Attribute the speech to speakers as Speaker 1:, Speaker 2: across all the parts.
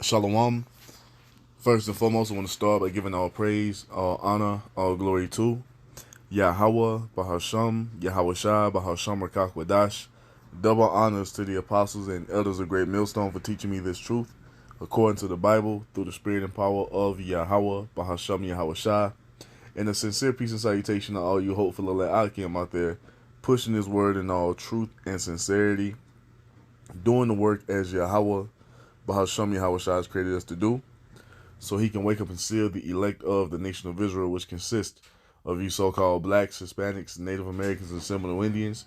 Speaker 1: Shalom. First and foremost, I want to start by giving all praise, all honor, all glory to Yahweh, Bahasham, Yahweh Shai, Bahasham Rakak Wadash. Double honors to the apostles and elders of Great Millstone for teaching me this truth, according to the Bible, through the spirit and power of Yahweh, Bahasham, Yahweh Shai. And a sincere peace and salutation to all you hopeful elect Akim out there, pushing his word in all truth and sincerity, doing the work as Yahweh, Bahasham, Yahweh Shai has created us to do, so he can wake up and seal the elect of the nation of Israel, which consists of you so-called blacks, Hispanics, Native Americans, and Seminole Indians,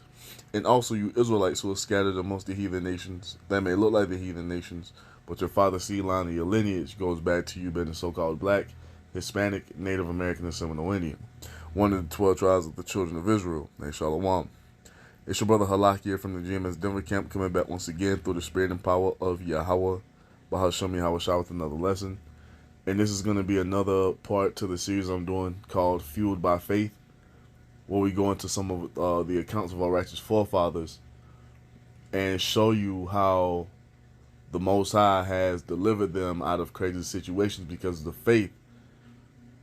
Speaker 1: and also you Israelites who are scattered amongst the heathen nations that may look like the heathen nations, but your father's seed line and your lineage goes back to you being the so-called black, Hispanic, Native American, and Seminole Indian, one of the 12 tribes of the children of Israel, named Shalom. It's your brother Halak here from the GMS Denver camp, coming back once again through the spirit and power of Yahweh, Bahasham Yahweh Shah, with another lesson. And this is going to be another part to the series I'm doing called Fueled by Faith, where we go into some of the accounts of our righteous forefathers and show you how the Most High has delivered them out of crazy situations because of the faith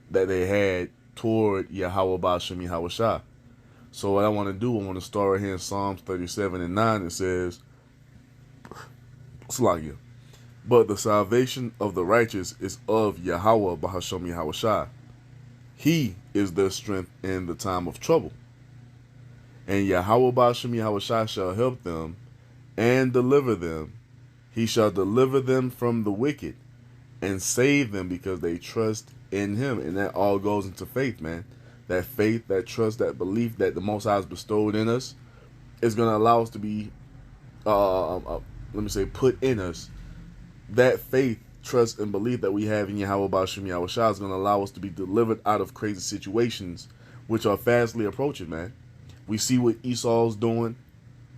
Speaker 1: that they had toward Yahweh Ba'ashem Yahweh Shah. So what I want to do, I want to start right here in Psalms 37:9. It says, Slagia. But the salvation of the righteous is of Yahweh Bahasham Yahweh Shai. He is their strength in the time of trouble. And Yahweh Bahasham Yahweh Shai shall help them and deliver them. He shall deliver them from the wicked and save them because they trust in him. And that all goes into faith, man. That faith, that trust, that belief that the Most High has bestowed in us is going to allow us to be, put in us. That faith, trust, and belief that we have in Yahweh Ba'ashem Yahweh Shai is going to allow us to be delivered out of crazy situations, which are fastly approaching, man. We see what Esau's doing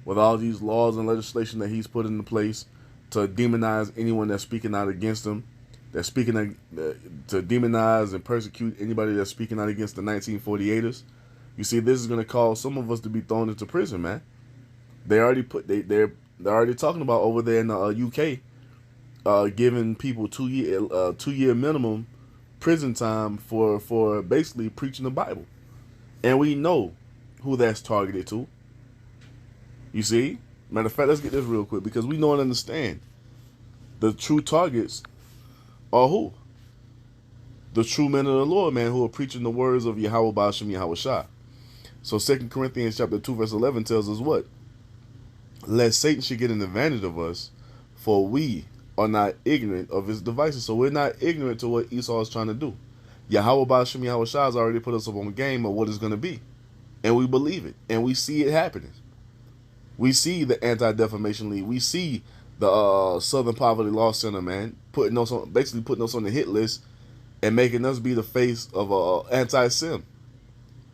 Speaker 1: with all these laws and legislation that he's put into place to demonize anyone that's speaking out against him, that's speaking to demonize and persecute anybody that's speaking out against the 1948ers. You see, this is going to cause some of us to be thrown into prison, man. They're already talking about over there in the UK. Giving people 2 year minimum prison time for basically preaching the Bible, and we know who that's targeted to. You see, matter of fact, let's get this real quick because we know and understand the true targets are who? The true men of the Lord, man, who are preaching the words of Yahweh Ba'ashem Yahweh Shai. So 2 Corinthians chapter 2 verse 11 tells us what? Lest Satan should get an advantage of us, for we are not ignorant of his devices. So we're not ignorant to what Esau is trying to do. Yahweh Ba'ashem Yahweh Shai has already put us up on game of what it's going to be. And we believe it. And we see it happening. We see the Anti-Defamation League. We see the Southern Poverty Law Center, man, basically putting us on the hit list and making us be the face of anti-Sim.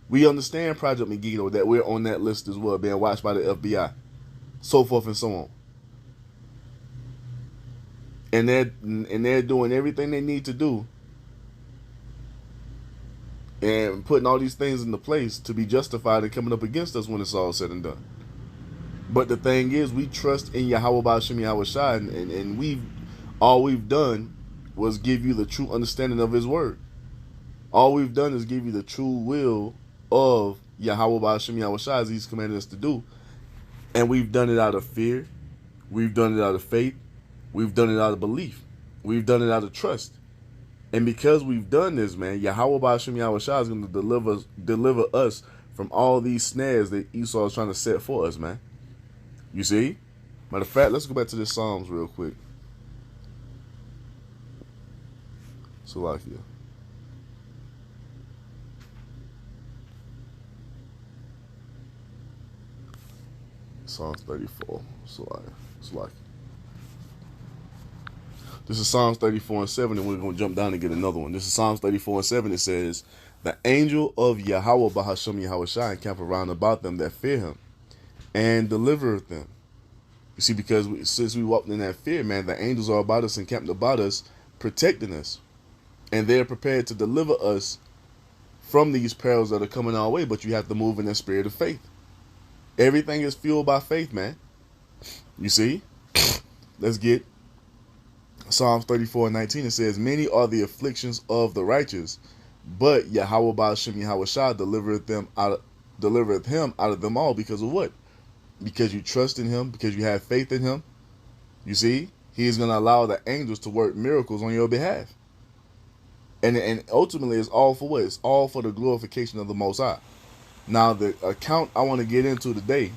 Speaker 1: We understand Project Megiddo, that we're on that list as well, being watched by the FBI, so forth and so on. And they're doing everything they need to do and putting all these things into place to be justified and coming up against us when it's all said and done. But the thing is, we trust in Yahweh Ba'ashem Yahweh Shai, and all we've done was give you the true understanding of his word. All we've done is give you the true will of Yahweh Ba'ashem Yahweh Shai as he's commanded us to do. And we've done it out of fear. We've done it out of faith. We've done it out of belief. We've done it out of trust. And because we've done this, man, Yahweh Ba'ashem Yahweh Shai is going to deliver us from all these snares that Esau is trying to set for us, man. You see? Matter of fact, let's go back to this Psalms real quick. Salakia. Psalms 34. Salakia. This is Psalms 34:7, and we're going to jump down and get another one. This is Psalms 34:7. It says, the angel of Yahweh Bahasham Yahweh Shai encamp around about them that fear him and delivereth them. You see, because since we walked in that fear, man, the angels are about us, encamped about us, protecting us. And they're prepared to deliver us from these perils that are coming our way, but you have to move in that spirit of faith. Everything is fueled by faith, man. You see? Let's get Psalms 34:19, it says, many are the afflictions of the righteous, but Yahweh Ba'ashem Yahweh Shah delivereth him out of them all. Because of what? Because you trust in him, because you have faith in him. You see, he is going to allow the angels to work miracles on your behalf. And ultimately, it's all for what? It's all for the glorification of the Most High. Now, the account I want to get into today,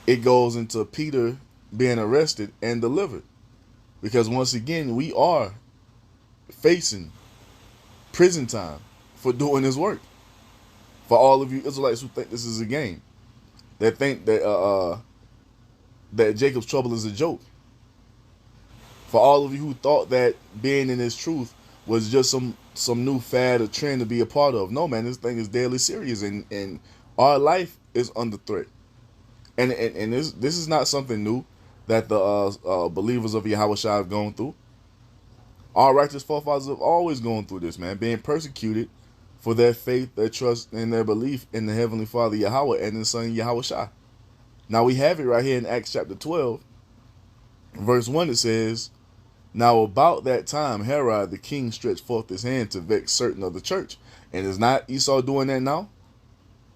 Speaker 1: it goes into Peter being arrested and delivered. Because once again, we are facing prison time for doing this work. For all of you Israelites who think this is a game, that think that Jacob's trouble is a joke. For all of you who thought that being in this truth was just some new fad or trend to be a part of. No, man, this thing is deadly serious, and our life is under threat. And this is not something new that the believers of Yahweh Shai have gone through. Our righteous forefathers have always gone through this, man, being persecuted for their faith, their trust, and their belief in the Heavenly Father Yahweh and His Son Yahweh Shai. Now we have it right here in Acts chapter 12, verse 1. It says, now about that time Herod the king stretched forth his hand to vex certain of the church. And is not Esau doing that now?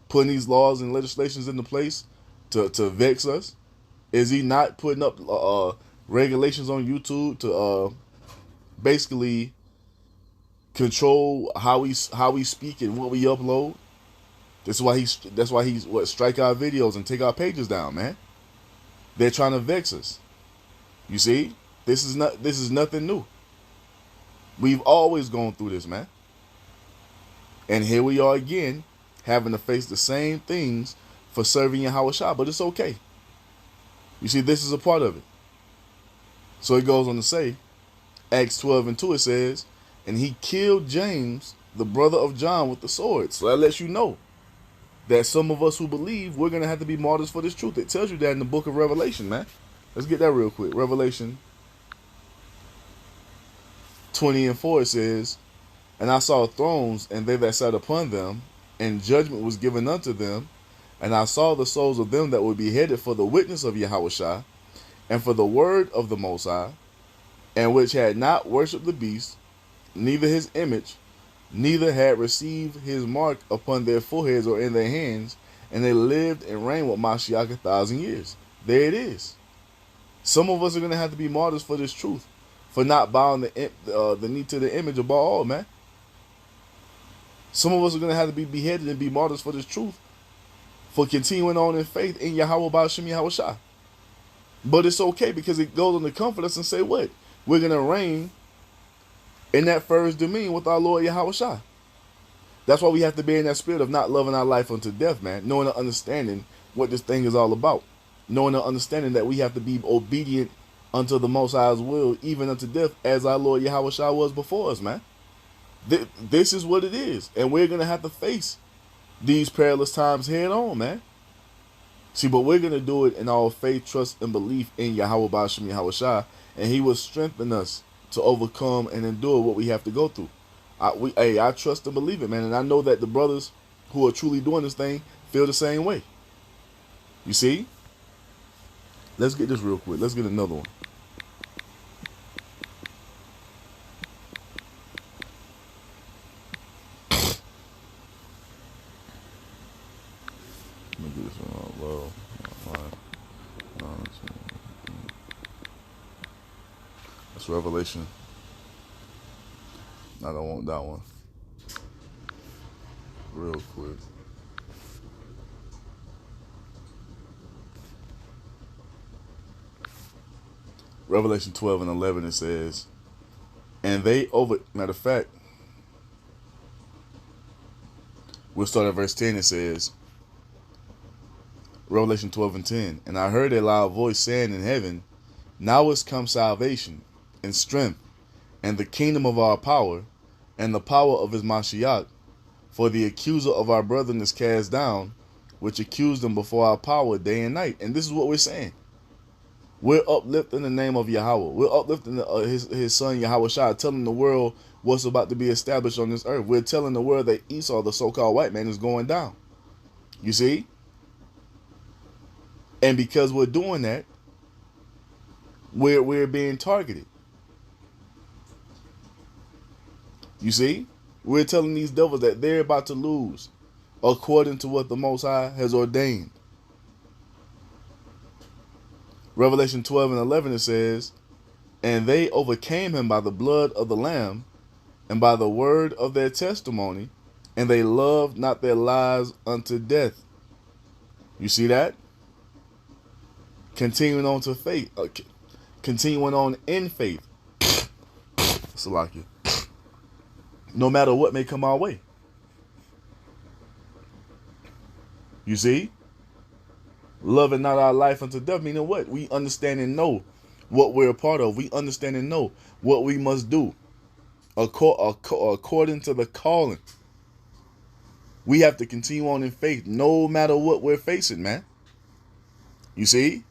Speaker 1: Putting these laws and legislations into place to vex us? Is he not putting up regulations on YouTube to basically control how we speak and what we upload? That's why he's what, strike our videos and take our pages down, man. They're trying to vex us. You see? This is nothing new. We've always gone through this, man. And here we are again, having to face the same things for serving Yahweh Shai, but it's okay. You see, this is a part of it. So it goes on to say, Acts 12:2, it says, and he killed James, the brother of John, with the sword. So that lets you know that some of us who believe, we're going to have to be martyrs for this truth. It tells you that in the book of Revelation, man. Let's get that real quick. Revelation 20:4, it says, and I saw thrones, and they that sat upon them, and judgment was given unto them. And I saw the souls of them that were beheaded for the witness of Yahweh Shai, and for the word of the Most High, and which had not worshipped the beast, neither his image, neither had received his mark upon their foreheads or in their hands, and they lived and reigned with Mashiach 1,000 years. There it is. Some of us are going to have to be martyrs for this truth, for not bowing the knee to the image of Baal, man. Some of us are going to have to be beheaded and be martyrs for this truth, for continuing on in faith in Yahweh Ba'ashem Yahweh Shai. But it's okay, because it goes on to comfort us and say what? We're going to reign in that first dominion with our Lord Yahweh Shai. That's why we have to be in that spirit of not loving our life unto death, man. Knowing and understanding what this thing is all about. Knowing and understanding that we have to be obedient unto the Most High's will, even unto death, as our Lord Yahweh Shai was before us, man. This is what it is. And we're going to have to face these perilous times head on, man. See, but we're going to do it in our faith, trust, and belief in Yahweh Ba'ashem Yahweh Shai, and he will strengthen us to overcome and endure what we have to go through. I trust and believe it, man, and I know that the brothers who are truly doing this thing feel the same way. You see? Let's get this real quick. Let's get another one. Let me get this one out low. That's Revelation. I don't want that one. Real quick. Revelation 12:11, it says, and they matter of fact, we'll start at verse 10. It says, Revelation 12:10, and I heard a loud voice saying in heaven, now is come salvation and strength and the kingdom of our power and the power of his Mashiach, for the accuser of our brethren is cast down, which accused them before our power day and night. And this is what we're saying. We're uplifting the name of Yahweh. We're uplifting his son Yahweh Shai, telling the world what's about to be established on this earth. We're telling the world that Esau, the so-called white man, is going down. You see? And because we're doing that, We're being targeted. You see? We're telling these devils that they're about to lose according to what the Most High has ordained. Revelation 12 and 11, it says, "And they overcame him by the blood of the Lamb and by the word of their testimony, and they loved not their lives unto death." You see that? Continuing on to faith. Continuing on in faith. Salakia. No matter what may come our way. You see? Loving not our life unto death, meaning what? We understand and know what we're a part of. We understand and know what we must do according to the calling. We have to continue on in faith no matter what we're facing, man. You see?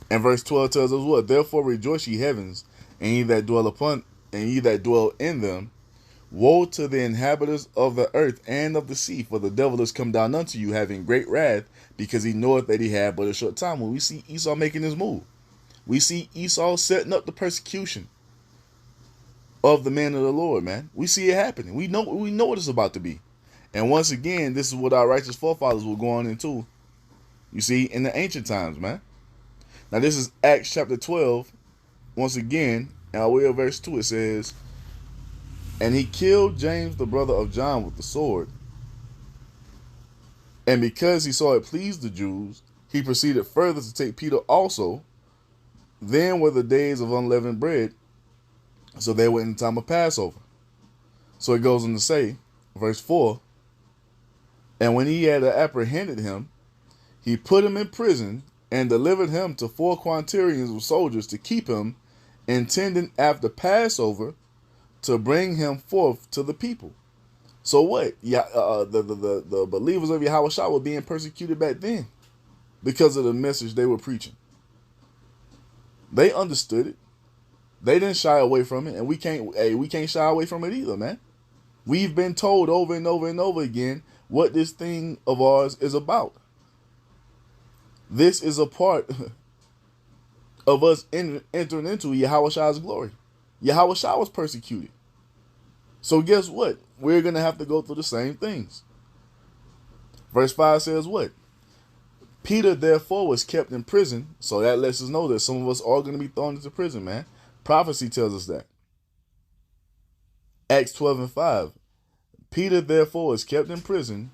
Speaker 1: And verse 12 tells us what? "Therefore rejoice, ye heavens, and ye that dwell in them. Woe to the inhabitants of the earth and of the sea, for the devil is come down unto you, having great wrath, because he knoweth that he had but a short time." When we see Esau making his move, we see Esau setting up the persecution of the man of the Lord, man. We see it happening. We know what it's about to be. And once again, this is what our righteous forefathers were going into, you see, in the ancient times, man. Now this is Acts chapter 12. Once again, in our way of verse 2, it says, "And he killed James, the brother of John, with the sword. And because he saw it pleased the Jews, he proceeded further to take Peter also. Then were the days of unleavened bread, so they were in the time of Passover." So it goes on to say, verse 4, "And when he had apprehended him, he put him in prison and delivered him to 4 quaternions of soldiers to keep him, intending after Passover to bring him forth to the people." So what? Yeah, the believers of Yahushua were being persecuted back then because of the message they were preaching. They understood it. They didn't shy away from it, and we can't shy away from it either, man. We've been told over and over and over again what this thing of ours is about. This is a part of us entering into Yahushua's glory. Yahushua was persecuted. So guess what? We're going to have to go through the same things. Verse 5 says what? "Peter therefore was kept in prison." So that lets us know that some of us are going to be thrown into prison, man. Prophecy tells us that. Acts 12 and 5. "Peter therefore was kept in prison,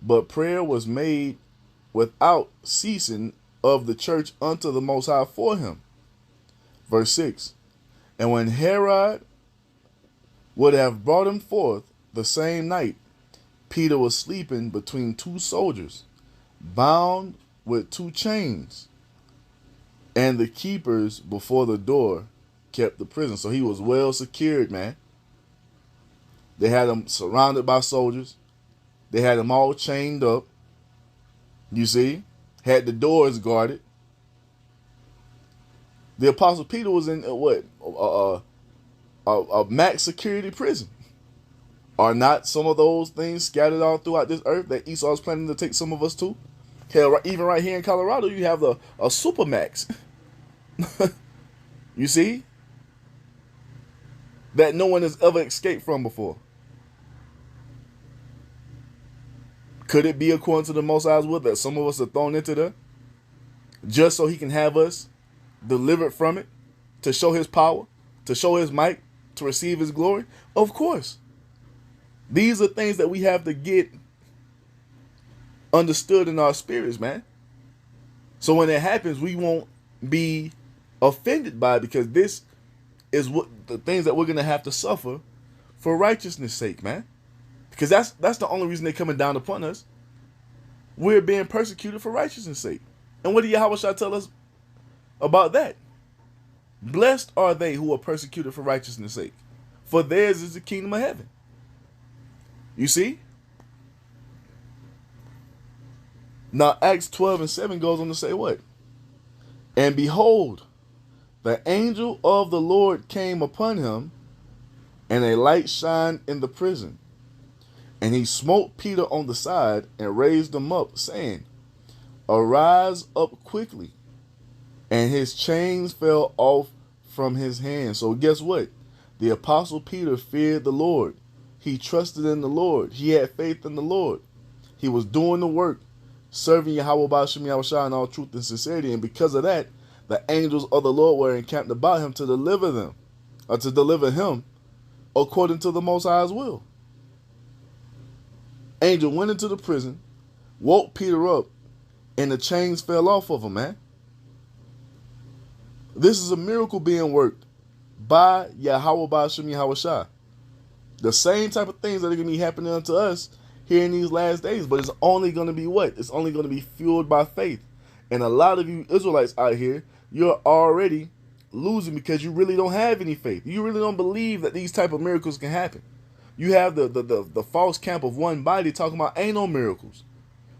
Speaker 1: but prayer was made without ceasing of the church unto the Most High for him." Verse 6. "And when Herod would have brought him forth the same night, Peter was sleeping between 2 soldiers, bound with 2 chains, and the keepers before the door kept the prison." So he was well secured, man. They had him surrounded by soldiers. They had him all chained up. You see? Had the doors guarded. The Apostle Peter was in a max security prison. Are not some of those things scattered all throughout this earth that Esau is planning to take some of us to? Hell, even right here in Colorado, you have a supermax. You see? That no one has ever escaped from before. Could it be according to the Most High's will that some of us are thrown into there just so he can have us delivered from it, to show his power, to show his might, to receive his glory? Of course. These are things that we have to get understood in our spirits, man. So when it happens, we won't be offended by it, because this is what the things that we're going to have to suffer for righteousness' sake, man. Because that's the only reason they're coming down upon us. We're being persecuted for righteousness' sake. And what did Yahushua tell us about that? "Blessed are they who are persecuted for righteousness' sake, for theirs is the kingdom of heaven." You see? Now Acts 12 and 7 goes on to say what? "And behold, the angel of the Lord came upon him, and a light shined in the prison. And he smote Peter on the side and raised him up, saying, Arise up quickly. and his chains fell off from his hand. So guess what? The apostle Peter feared the Lord. He trusted in the Lord. He had faith in the Lord. He was doing the work, serving Yahweh Ba'ashem Yahushua in all truth and sincerity. And because of that, the angels of the Lord were encamped about him to deliver them, or to deliver him according to the Most High's will. Angel went into the prison, woke Peter up, and the chains fell off of him, man. This is a miracle being worked by Yahweh Ba'ashem Yahushua. The same type of things that are going to be happening unto us here in these last days, but it's only going to be what? It's only going to be fueled by faith. And a lot of you Israelites out here, you're already losing because you really don't have any faith. You really don't believe that these type of miracles can happen. You have the false camp of one body talking about ain't no miracles.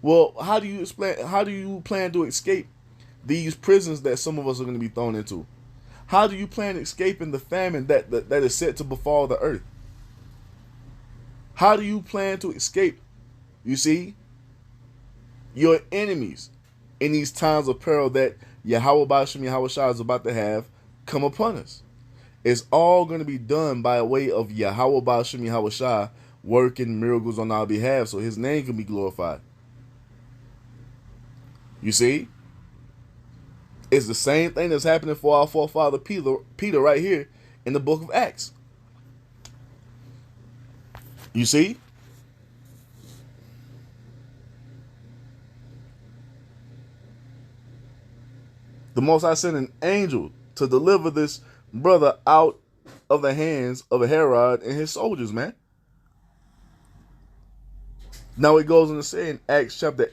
Speaker 1: Well, how do you explain? How do you plan to escape these prisons that some of us are going to be thrown into? How do you plan escaping the famine that is set to befall the earth? How do you plan to escape, you see, your enemies in these times of peril that Yahweh Ba'ashem Yahushua is about to have come upon us? It's all going to be done by way of Yahweh Ba'ashem Yahushua working miracles on our behalf so his name can be glorified. You see? It's the same thing that's happening for our forefather Peter right here in the book of Acts. You see? The Most High sent an angel to deliver this brother out of the hands of Herod and his soldiers, man. Now it goes on to say in Acts chapter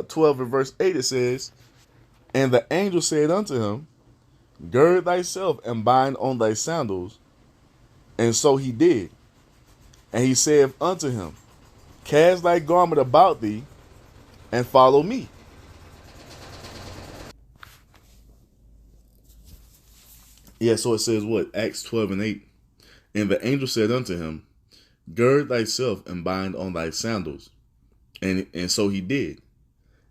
Speaker 1: 12 and verse 8, it says, "And the angel said unto him, Gird thyself and bind on thy sandals. And so he did. And he said unto him, Cast thy garment about thee, and follow me." Yeah, so it says what? Acts 12 and 8. "And the angel said unto him, Gird thyself and bind on thy sandals. And so he did.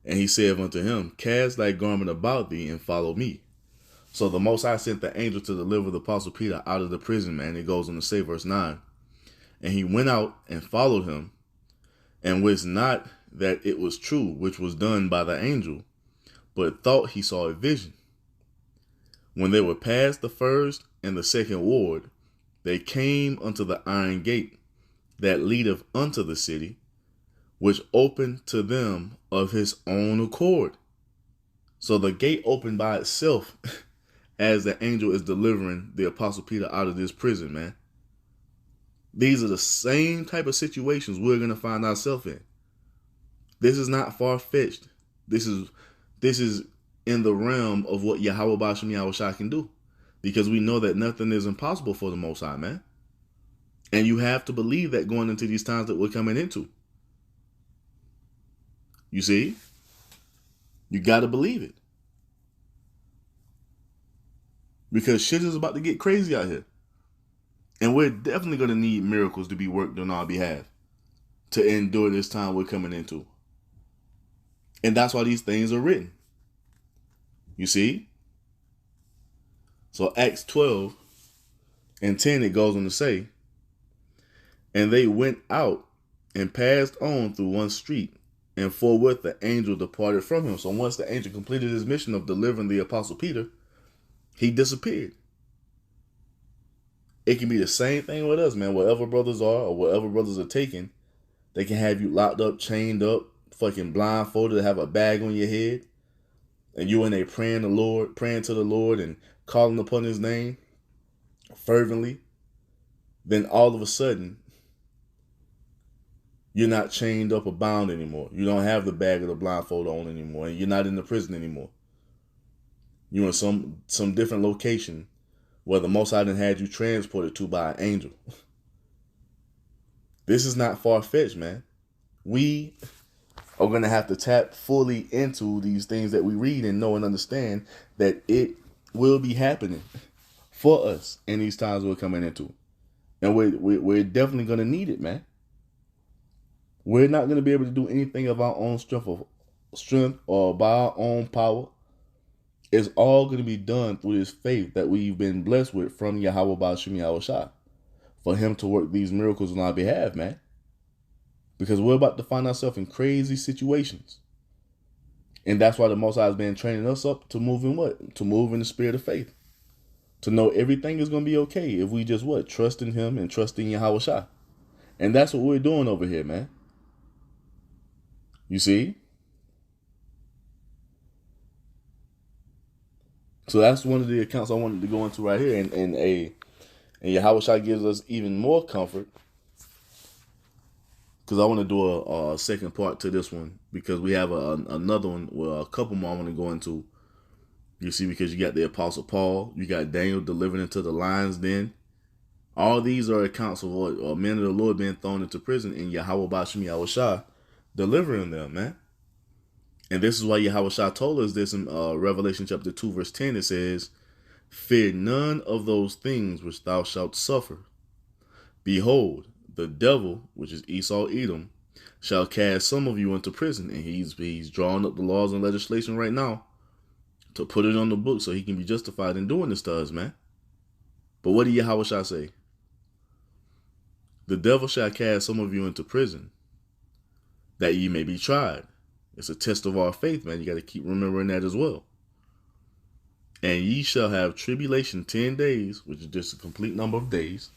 Speaker 1: And he said unto him, Cast thy garment about thee, and follow me." So the Most High sent the angel to deliver the apostle Peter out of the prison, man. It goes on to say, verse 9. "And he went out and followed him, and wist not that it was true which was done by the angel, but thought he saw a vision. When they were past the first and the second ward, they came unto the iron gate that leadeth unto the city, which opened to them of his own accord." So the gate opened by itself as the angel is delivering the apostle Peter out of this prison, man. These are the same type of situations we're going to find ourselves in. This is not far-fetched. This is in the realm of what Yahweh Ba'ashem Yahushua can do. Because we know that nothing is impossible for the Most High, man. And you have to believe that going into these times that we're coming into. You see? You got to believe it. Because shit is about to get crazy out here. And we're definitely going to need miracles to be worked on our behalf to endure this time we're coming into. And that's why these things are written. You see? So Acts 12 and 10, it goes on to say, "And they went out and passed on through one street, and forthwith the angel departed from him." So once the angel completed his mission of delivering the apostle Peter, he disappeared. It can be the same thing with us, man. Wherever brothers are or wherever brothers are taken, they can have you locked up, chained up, fucking blindfolded, have a bag on your head, and you in there praying to the Lord and calling upon his name fervently. Then all of a sudden, you're not chained up or bound anymore. You don't have the bag or the blindfold on anymore, and you're not in the prison anymore. You're in some different location where the Most High done had you transported to by an angel. This is not far-fetched, man. We are going to have to tap fully into these things that we read and know and understand that it will be happening for us in these times we're coming into. And we're definitely going to need it, man. We're not going to be able to do anything of our own strength or by our own power It's all going to be done through this faith that we've been blessed with from Yahweh Ba'Shem Yahushua, for him to work these miracles on our behalf, man. Because we're about to find ourselves in crazy situations. And that's why the Most High has been training us up to move in what? To move in the spirit of faith. To know everything is going to be okay if we just what? Trust in him and trust in Yahushua. And that's what we're doing over here, man. You see? So that's one of the accounts I wanted to go into right here. And Yahushua gives us even more comfort, because I want to do a second part to this one, because we have another one, well, a couple more I want to go into. You see, because you got the Apostle Paul, you got Daniel delivered into the lion's den. All these are accounts of what men of the Lord being thrown into prison, and Yahweh Ba'Shem Yahushua delivering them, man. And this is why Yahushua told us this in Revelation chapter 2, verse 10. It says, "Fear none of those things which thou shalt suffer. Behold, the devil, which is Esau Edom, shall cast some of you into prison." And he's drawing up the laws and legislation right now to put it on the book so he can be justified in doing this to us, man. But what did Yahushua say? The devil shall cast some of you into prison, that ye may be tried. It's a test of our faith, man. You got to keep remembering that as well. "And ye shall have tribulation 10 days, which is just a complete number of days.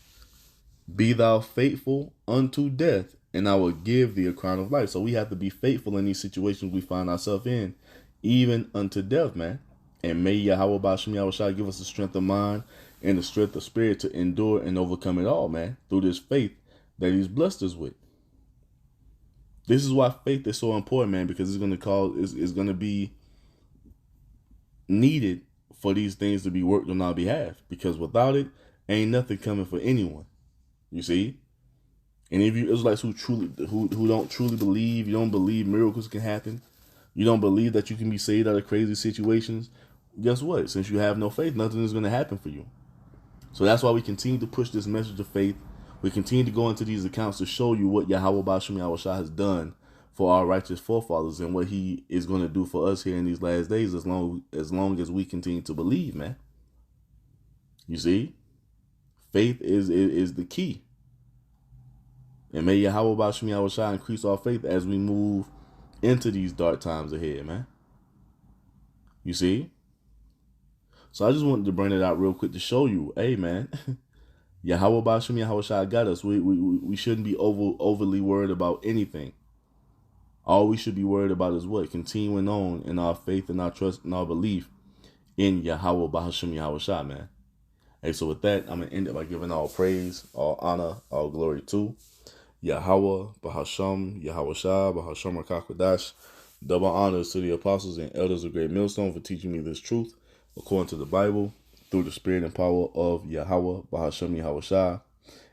Speaker 1: Be thou faithful unto death, and I will give thee a crown of life." So we have to be faithful in these situations we find ourselves in, even unto death, man. And may Yahweh Ba'Shem Yahushua give us the strength of mind and the strength of spirit to endure and overcome it all, man, through this faith that he's blessed us with. This is why faith is so important, man, because it's going to be needed for these things to be worked on our behalf. Because without it, ain't nothing coming for anyone. You see? And if you Israelites who don't truly believe, you don't believe miracles can happen, you don't believe that you can be saved out of crazy situations, guess what? Since you have no faith, nothing is going to happen for you. So that's why we continue to push this message of faith. We continue to go into these accounts to show you what Yahweh Ba'Shem Yahushua has done for our righteous forefathers and what he is going to do for us here in these last days, as long as we continue to believe, man. You see? Faith is the key. And may Yahweh Ba'Shem Yahushua increase our faith as we move into these dark times ahead, man. You see? So I just wanted to bring it out real quick to show you, hey, man, Yahweh Ba'Shem Yahushua got us. We shouldn't be overly worried about anything. All we should be worried about is what? Continuing on in our faith and our trust and our belief in Yahweh Ba'Shem Yahushua, man. Hey, so with that, I'm going to end it by giving all praise, all honor, all glory to Yahweh Ba'Shem Yahushua Ba'Shem Rakakwadash. Double honors to the apostles and elders of Great Millstone for teaching me this truth according to the Bible, through the spirit and power of Yahweh Ba'Shem Yahushua.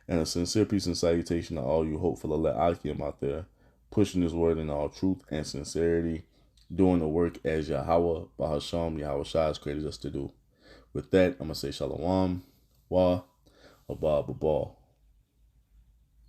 Speaker 1: And a sincere peace and salutation to all you hopeful elect Akim out there, pushing this word in all truth and sincerity, doing the work as Yahweh Ba'Shem Yahushua has created us to do. With that, I'm going to say Shalom, Wa, Abba, Babal.